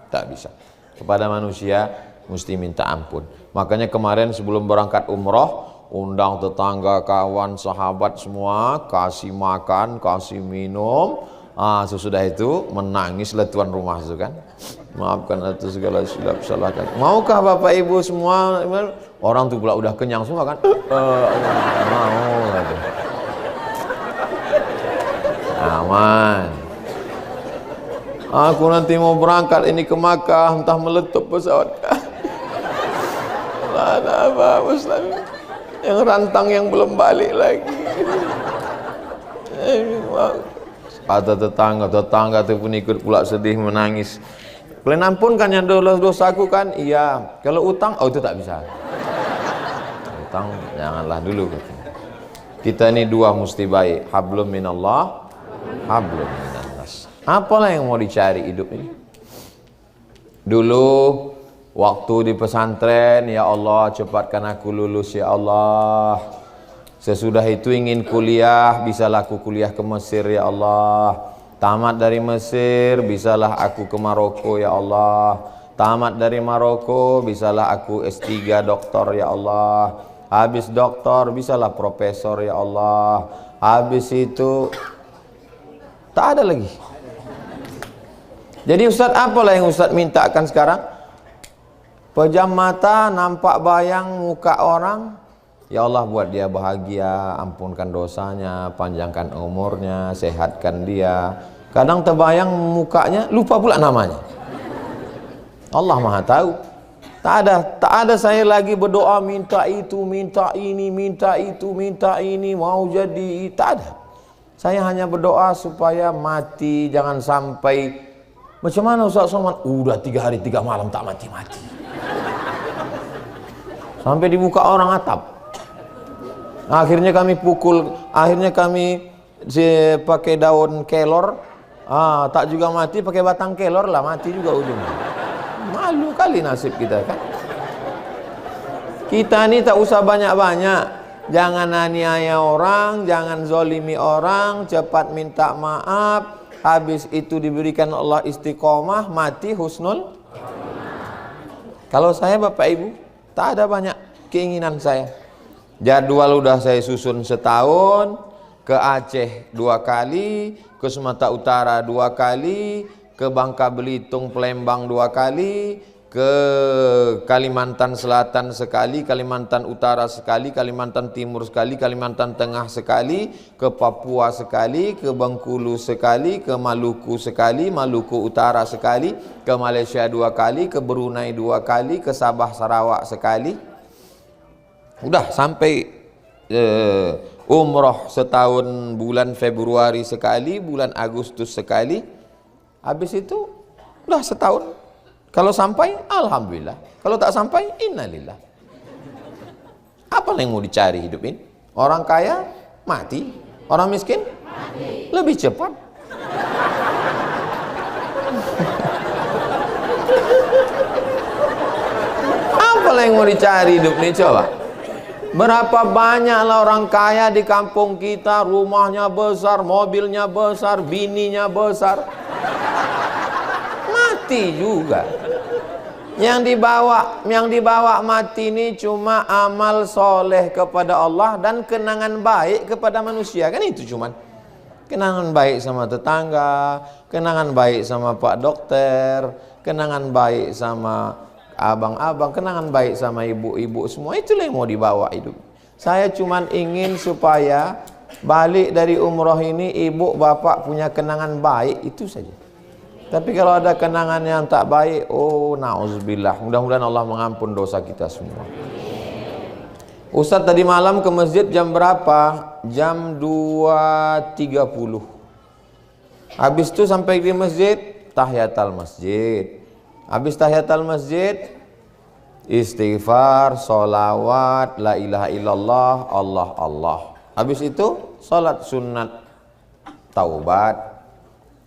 Tak bisa. Kepada manusia mesti minta ampun. Makanya kemarin sebelum berangkat umroh, undang tetangga, kawan, sahabat semua, kasih makan, kasih minum. Sesudah itu menangislah tuan rumah itu kan. Maafkan atas segala silap salahkan. Maukah Bapak Ibu semua? Orang tuh pula udah kenyang semua kan. Mau gitu. Aman. Aku nanti mau berangkat ini ke Makkah, entah meletup pesawat. Mana apa Muslim yang rantang yang belum balik lagi. Ada tetangga tu pun ikut pula sedih menangis. Kalian ampunkan yang dosaku kan? Iya. Kalau utang, itu tak bisa. Utang janganlah dulu. Kita ini dua mesti baik. Hablum minallah, hablum minannas. Apalah yang mau dicari hidup ini? Dulu waktu di pesantren, ya Allah cepatkan aku lulus ya Allah. Sesudah itu ingin kuliah, bisalah aku kuliah ke Mesir ya Allah. Tamat dari Mesir, bisalah aku ke Maroko ya Allah. Tamat dari Maroko, bisalah aku S3 doktor ya Allah. Habis doktor, bisalah profesor ya Allah. Habis itu tak ada lagi. Jadi Ustaz, apalah yang Ustaz mintakan sekarang? Pejam mata, nampak bayang muka orang. Ya Allah, buat dia bahagia, ampunkan dosanya, panjangkan umurnya, sehatkan dia. Kadang terbayang mukanya, lupa pula namanya. Allah Maha tahu. Tak ada saya lagi berdoa minta itu, minta ini, minta itu, minta ini, mau jadi. Tak ada. Saya hanya berdoa supaya mati, jangan sampai. Macam mana Ustaz Somad? Udah 3 hari 3 malam tak mati-mati. Sampai dibuka orang atap. Akhirnya kami pakai daun kelor. Tak juga mati, pakai batang kelor lah, mati juga ujungnya. Malu kali nasib kita kan. Kita ini tak usah banyak-banyak. Jangan aniaya orang, jangan zolimi orang, cepat minta maaf. Habis itu diberikan Allah istiqomah, mati husnul. Kalau saya Bapak Ibu, tak ada banyak keinginan saya. Jadwal udah saya susun setahun, ke Aceh 2 kali, ke Sumatera Utara 2 kali, ke Bangka Belitung, Palembang 2 kali, ke Kalimantan Selatan sekali, Kalimantan Utara sekali, Kalimantan Timur sekali, Kalimantan Tengah sekali, ke Papua sekali, ke Bengkulu sekali, ke Maluku sekali, Maluku Utara sekali, ke Malaysia 2 kali, ke Brunei 2 kali, ke Sabah Sarawak sekali. Udah sampai umroh setahun, bulan Februari sekali, bulan Agustus sekali. Habis itu udah setahun. Kalau sampai, alhamdulillah. Kalau tak sampai, innalillah. Apa yang mau dicari hidup ini? Orang kaya mati, orang miskin mati. Lebih cepat. Apa yang mau dicari hidup ini coba? Berapa banyaklah orang kaya di kampung kita, rumahnya besar, mobilnya besar, bininya besar, mati juga. Yang dibawa mati ini cuma amal soleh kepada Allah dan kenangan baik kepada manusia, kan itu cuman. Kenangan baik sama tetangga, kenangan baik sama Pak Dokter, kenangan baik sama abang-abang, kenangan baik sama ibu-ibu, semua itulah yang mau dibawa hidup. Saya cuman ingin supaya balik dari umroh ini ibu bapak punya kenangan baik, itu saja. Tapi kalau ada kenangan yang tak baik, na'udzubillah, mudah-mudahan Allah mengampun dosa kita semua. Ustadz tadi malam ke masjid jam berapa? Jam 2.30. Habis itu sampai di masjid, tahiyatul masjid. Habis tahiyatul masjid, istighfar, solawat, la ilaha illallah, Allah Allah. Habis itu salat sunat taubat,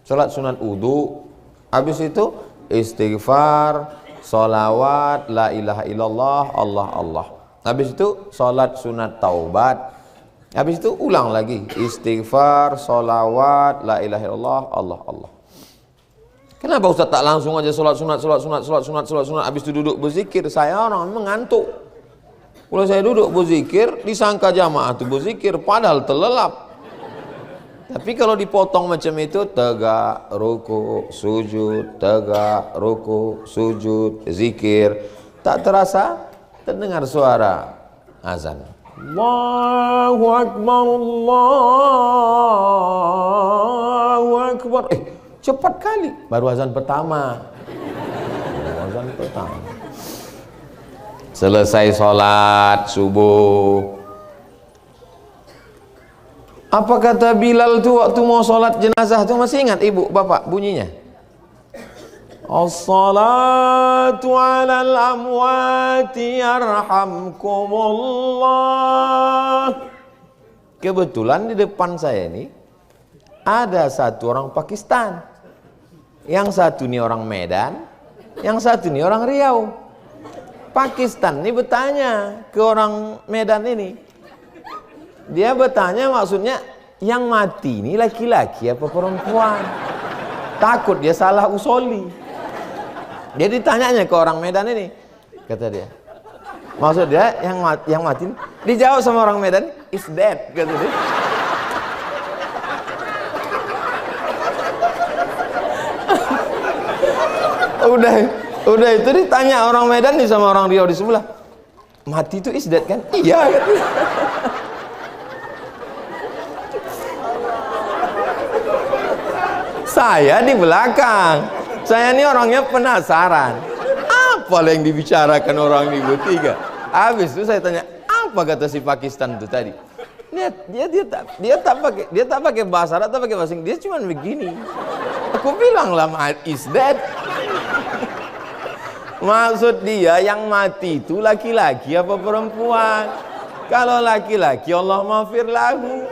salat sunat wudu. Habis itu istighfar, solawat, la ilaha illallah, Allah Allah. Habis itu salat sunat taubat. Habis itu ulang lagi istighfar, solawat, la ilaha illallah, Allah Allah. Kenapa Ustaz tak langsung aja salat sunat, habis itu duduk berzikir? Saya orang mengantuk. Kalau saya duduk berzikir, disangka jamaah itu berzikir, padahal terlelap. Tapi kalau dipotong macam itu, tegak, ruku, sujud, tegak, ruku, sujud, zikir, tak terasa terdengar suara azan. Allahu Akbar, Allahu Akbar. Cepat kali, baru azan pertama. Azan pertama. Selesai sholat subuh. Apa kata Bilal tu waktu mau sholat jenazah tu, masih ingat ibu bapak bunyinya? As-salatu alal amwati yarhamkumullah. Kebetulan di depan saya ini ada satu orang Pakistan, yang satu ini orang Medan, yang satu ini orang Riau. Pakistan ini bertanya ke orang Medan ini, dia bertanya maksudnya yang mati ini laki-laki apa perempuan, takut dia salah usoli. Dia ditanyanya ke orang Medan ini, kata dia, maksud dia yang mati ini, dijawab sama orang Medan, is dead, kata dia. Udah itu ditanya orang Medan nih sama orang Riau di sebelah, mati itu is dead kan? Iya, katanya. Saya di belakang, saya ini orangnya penasaran, apa yang dibicarakan orang ini bertiga. Habis itu saya tanya, apa kata si Pakistan itu tadi? Dia tak pakai bahasa Arab, tak pakai bahasa Inggris, dia cuma begini. Aku bilang lah, is dead. Maksud dia yang mati itu laki-laki apa perempuan? Kalau laki-laki Allah maghfir lahu,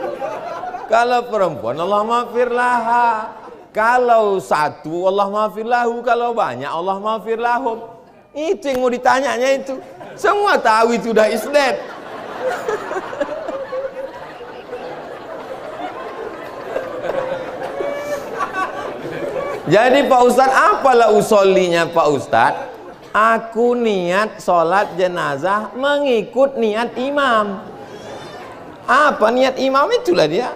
kalau perempuan Allah maghfir laha. Kalau satu Allah maghfir lahu, kalau banyak Allah maghfir lahum. Itu yang mau ditanyanya itu. Semua tahu itu udah is dead. Jadi Pak Ustadz, apalah usollinya Pak Ustadz? Aku niat sholat jenazah mengikut niat imam. Apa niat imam? Itulah dia.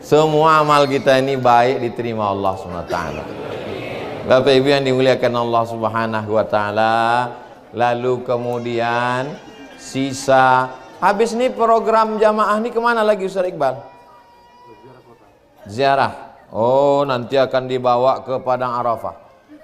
Semua amal kita ini baik diterima Allah SWT. Bapak Ibu yang dimuliakan Allah Subhanahu wa taala. Lalu kemudian sisa, habis ini program jamaah ini kemana lagi Ustaz Iqbal? Ziarah. Oh, nanti akan dibawa ke Padang Arafah.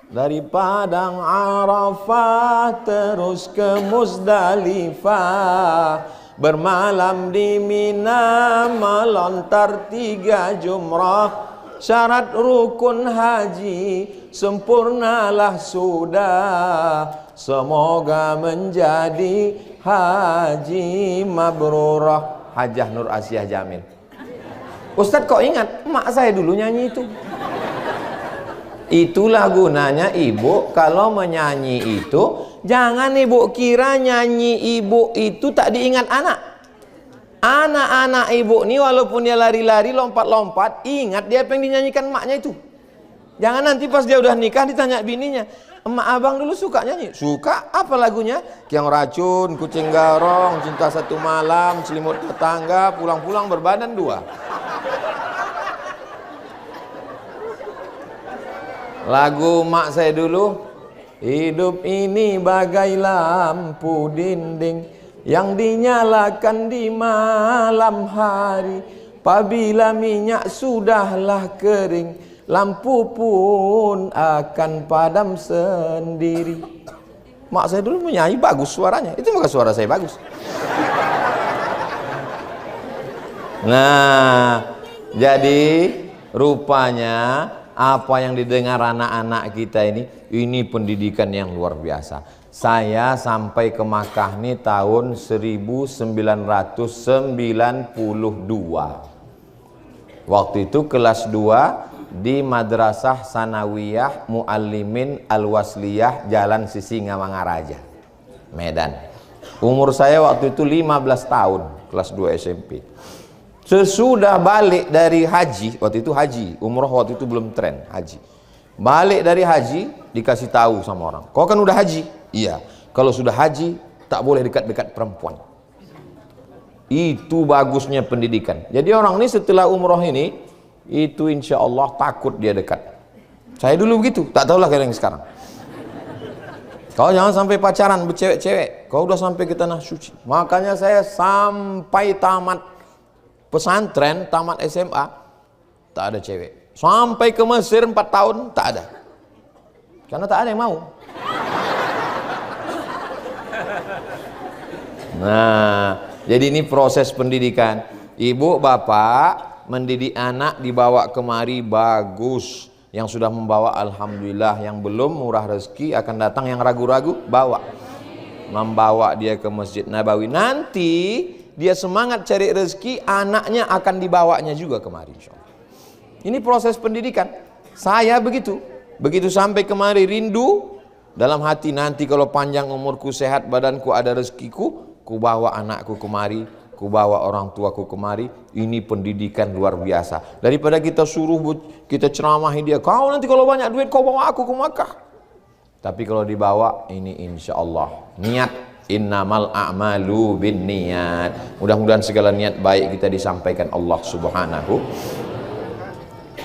Dari Padang Arafah terus ke Muzdalifah, bermalam di Mina, melontar 3 jumrah. Syarat rukun haji sempurnalah sudah, semoga menjadi haji mabrurah. Hajah Nur Asyah Jamil. Ustadz kok ingat, emak saya dulu nyanyi itu. Itulah gunanya ibu kalau menyanyi itu, jangan ibu kira nyanyi ibu itu tak diingat anak. Anak-anak ibu ini walaupun dia lari-lari, lompat-lompat, ingat dia apa yang dinyanyikan emaknya itu. Jangan nanti pas dia udah nikah ditanya bininya, emak abang dulu suka nyanyi. Suka, apa lagunya? Kiang Racun, Kucing Garong, Cinta Satu Malam, Selimut Tetangga, Pulang-pulang Berbadan 2. Lagu mak saya dulu, hidup ini bagai lampu dinding yang dinyalakan di malam hari. Apabila minyak sudahlah kering, lampu pun akan padam sendiri. Mak saya dulu menyanyi bagus suaranya. Itu maka suara saya bagus. Nah, jadi rupanya apa yang didengar anak-anak kita ini Ini pendidikan yang luar biasa. Saya sampai ke Makkah nih tahun 1992. Waktu itu kelas 2 di Madrasah Sanawiyah Muallimin Al-Wasliyah Jalan Sisingamangaraja, Medan. Umur saya waktu itu 15 tahun, kelas 2 SMP. Sesudah balik dari haji, waktu itu haji, umroh waktu itu belum tren haji. Balik dari haji, dikasih tahu sama orang, kau kan udah haji? Iya, kalau sudah haji tak boleh dekat-dekat perempuan. Itu bagusnya pendidikan. Jadi orang ini setelah umroh ini, itu insya Allah takut dia dekat. Saya dulu begitu, tak tahulah kayak yang sekarang. Kau jangan sampai pacaran bercewek-cewek, kau udah sampai ke tanah suci. Makanya saya sampai tamat pesantren, tamat SMA, tak ada cewek. Sampai ke Mesir 4 tahun, tak ada. Karena tak ada yang mau. Nah, jadi ini proses pendidikan. Ibu bapak mendidik anak dibawa kemari bagus. Yang sudah membawa alhamdulillah, yang belum murah rezeki akan datang, yang ragu-ragu bawa. Membawa dia ke Masjid Nabawi. Nanti dia semangat cari rezeki, anaknya akan dibawanya juga kemari insyaallah. Ini proses pendidikan. Saya begitu. Begitu sampai kemari rindu dalam hati, nanti kalau panjang umurku, sehat badanku, ada rezekiku, ku bawa anakku kemari, ku bawa orang tuaku kemari. Ini pendidikan luar biasa. Daripada kita suruh, kita ceramahi dia, kau nanti kalau banyak duit kau bawa aku ke Makkah. Tapi kalau dibawa, ini insya Allah niat. Innamal a'malu bin niat. Mudah-mudahan segala niat baik kita disampaikan Allah Subhanahu.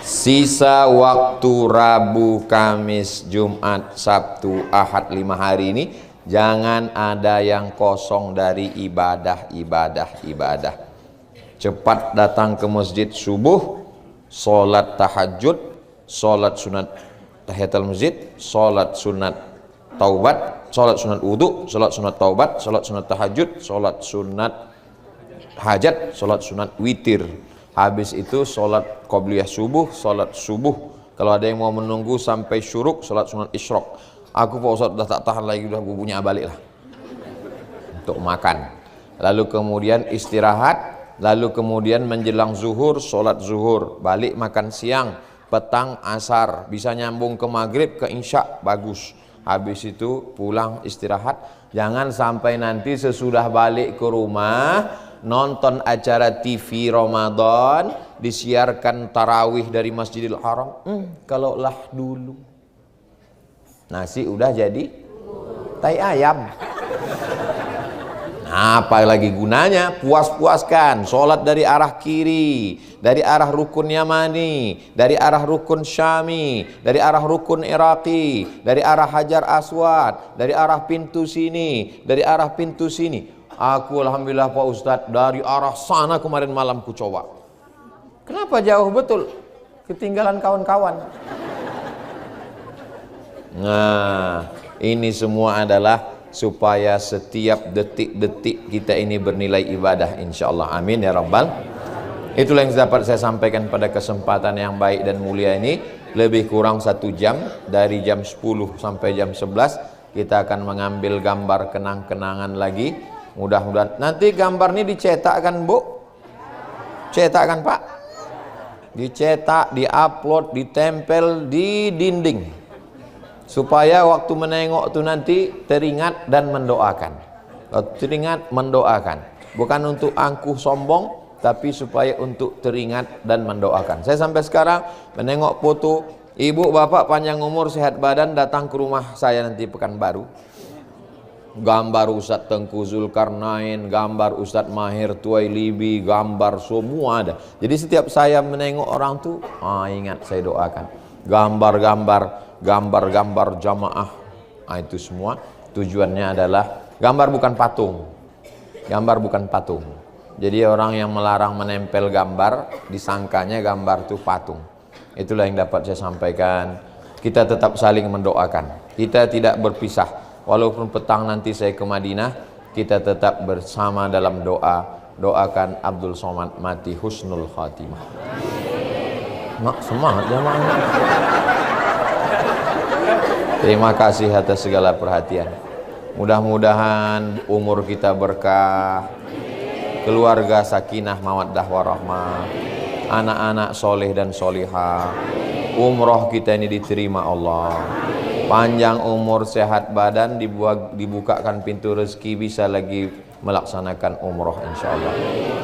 Sisa waktu Rabu, Kamis, Jumat, Sabtu, Ahad, 5 hari ini, jangan ada yang kosong dari ibadah. Cepat datang ke masjid subuh, sholat tahajud, sholat sunat tahiyatul masjid, sholat sunat taubat, sholat sunat wudu, sholat sunat taubat, sholat sunat tahajud, sholat sunat hajat, sholat sunat witir. Habis itu sholat qobliyah subuh, sholat subuh. Kalau ada yang mau menunggu sampai syuruk, sholat sunat isyraq. Aku Pak Ustaz udah tak tahan lagi, udah bubunya balik lah untuk makan. Lalu kemudian istirahat. Lalu kemudian menjelang zuhur, sholat zuhur. Balik makan siang, petang, asar. Bisa nyambung ke maghrib, ke isya, bagus. Habis itu pulang istirahat. Jangan sampai nanti sesudah balik ke rumah, nonton acara TV Ramadan, disiarkan tarawih dari Masjidil Haram. Kalau lah dulu nasi udah jadi tai ayam. Nah, apa lagi gunanya? Puas-puaskan. Sholat dari arah kiri, dari arah rukun Yamani, dari arah rukun Syami, dari arah rukun Iraqi, dari arah Hajar Aswad, dari arah pintu sini, dari arah pintu sini. Aku alhamdulillah Pak Ustadz, dari arah sana kemarin malam ku coba. Kenapa jauh betul? Ketinggalan kawan-kawan. Nah, ini semua adalah supaya setiap detik-detik kita ini bernilai ibadah insyaallah. Amin ya rabbal. Itulah yang dapat saya sampaikan pada kesempatan yang baik dan mulia ini. Lebih kurang 1 jam, dari jam 10 sampai jam 11 kita akan mengambil gambar kenang-kenangan lagi. Mudah-mudahan nanti gambar ini dicetak kan Bu? Cetak kan Pak? Dicetak, diupload, ditempel di dinding, supaya waktu menengok itu nanti teringat dan mendoakan. Teringat, mendoakan. Bukan untuk angkuh sombong, tapi supaya untuk teringat dan mendoakan. Saya sampai sekarang menengok foto ibu bapak panjang umur sehat badan datang ke rumah saya nanti Pekanbaru. Gambar Ustadz Tengku Zulkarnain, gambar Ustadz Mahir Tuwailibi, gambar semua ada. Jadi setiap saya menengok orang tuh, ingat saya doakan. Gambar-gambar jamaah, itu semua tujuannya adalah gambar bukan patung. Gambar bukan patung. Jadi orang yang melarang menempel gambar, disangkanya gambar itu patung. Itulah yang dapat saya sampaikan. Kita tetap saling mendoakan. Kita tidak berpisah. Walaupun petang nanti saya ke Madinah, kita tetap bersama dalam doa. Doakan Abdul Somad mati husnul khatimah. Mak semangat jamaah. Terima kasih atas segala perhatian. Mudah-mudahan umur kita berkah, keluarga sakinah mawaddah warahmah, anak-anak soleh dan solihah, umroh kita ini diterima Allah, panjang umur, sehat badan, dibukakan pintu rezeki, bisa lagi melaksanakan umroh insyaallah.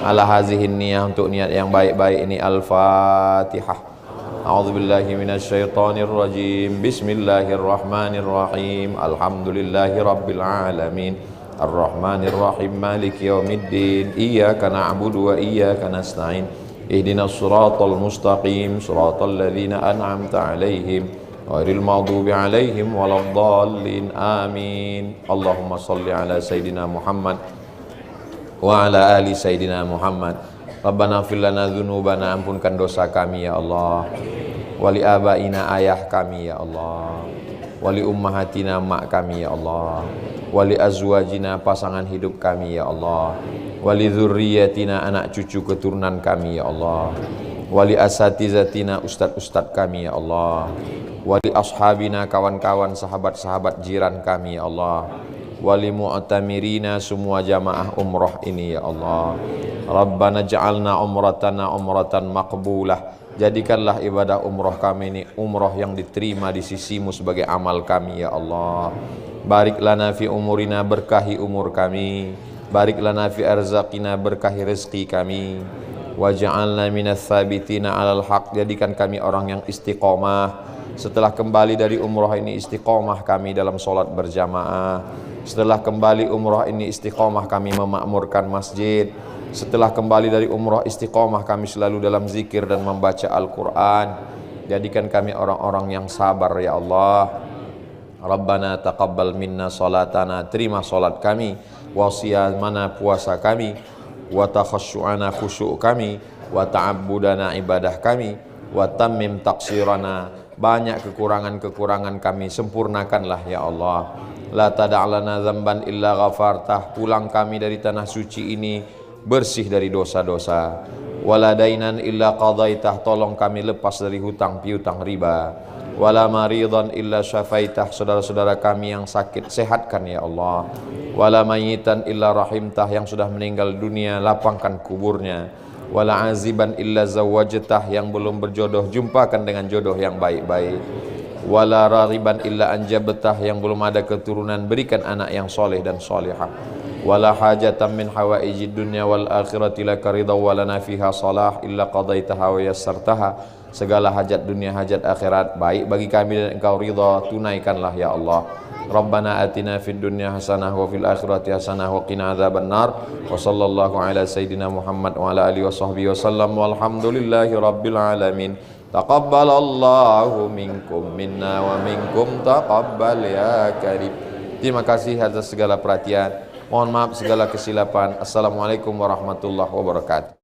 Ala hazihin niyah, untuk niat yang baik-baik ini. Al-Fatihah. A'udzubillahi minasyaitonir rajim. Bismillahirrahmanirrahim. Alhamdulillahi rabbil alamin. Ar-Rahmanir Rahim. Maliki yaumiddin. Iyyaka na'budu wa iyyaka nasta'in. Ihdinas siratal mustaqim. Siratal ladzina an'amta 'alaihim ghairil maghdubi 'alaihim waladdallin. Amin. Allahumma shalli ala sayidina Muhammad wa ala ali sayidina Muhammad. Rabbana fir lana dzunubana, ampunkan dosa kami ya Allah, wali abaina, ayah kami ya Allah, wali ummahatina, mak kami ya Allah, wali azwajina, pasangan hidup kami ya Allah, wali dzurriyyatina, anak cucu keturunan kami ya Allah, wali asatizatina, ustad-ustad kami ya Allah, wali ashabina, kawan-kawan, sahabat-sahabat jiran kami ya Allah, wali mu'tamirina, semua jamaah umrah ini ya Allah. Rabbana ja'alna umratana umratan maqbulah, jadikanlah ibadah umrah kami ini umrah yang diterima di sisimu sebagai amal kami ya Allah. Barik lana fi umurina, berkahi umur kami. Barik lana fi arzaqina, berkahi rezeki kami. Waj'alna minas sabitina alal haq, jadikan kami orang yang istiqomah. Setelah kembali dari umrah ini, istiqomah kami dalam sholat berjamaah. Setelah kembali umrah ini, istiqomah kami memakmurkan masjid. Setelah kembali dari umrah, istiqomah kami selalu dalam zikir dan membaca Al-Quran. Jadikan kami orang-orang yang sabar ya Allah. Rabbana taqabbal minna salatana, terima salat kami, wa siyamana, puasa kami, wa takhasyu'ana, khusyuk kami, wa ta'abbudana, ibadah kami, wa tammim taqsirana, banyak kekurangan-kekurangan kami sempurnakanlah ya Allah. La tada'lana dzamban illa ghafartah, pulang kami dari tanah suci ini bersih dari dosa-dosa. Wala dainan illa qadaitah, tolong kami lepas dari hutang piutang riba. Wala maridan illa syafaitah, saudara-saudara kami yang sakit sehatkan ya Allah. Wala mayitan illa rahimtah, yang sudah meninggal dunia lapangkan kuburnya. Wala aziban illa zawajtah, yang belum berjodoh jumpakan dengan jodoh yang baik-baik. Wala rariban illa anjabtah, yang belum ada keturunan berikan anak yang soleh dan solehah. Wala hajatan min hawaijid dunya wal akhirati laka ridha wa lana fiha salah illa qadaitaha wa yassartaha, segala hajat dunia hajat akhirat baik bagi kami dan engkau ridha, tunaikanlah ya Allah. Rabbana atina fid dunya hasanah wa fil akhirati hasanah wa qina adzabannar. Wa sallallahu ala sayidina Muhammad wa ala alihi wa sahbihi wasallam, walhamdulillahi rabbil alamin. Taqabbalallahu minkum minna wa minkum taqabbal ya karim. Terima kasih atas segala perhatian. Mohon maaf segala kesilapan. Assalamualaikum warahmatullahi wabarakatuh.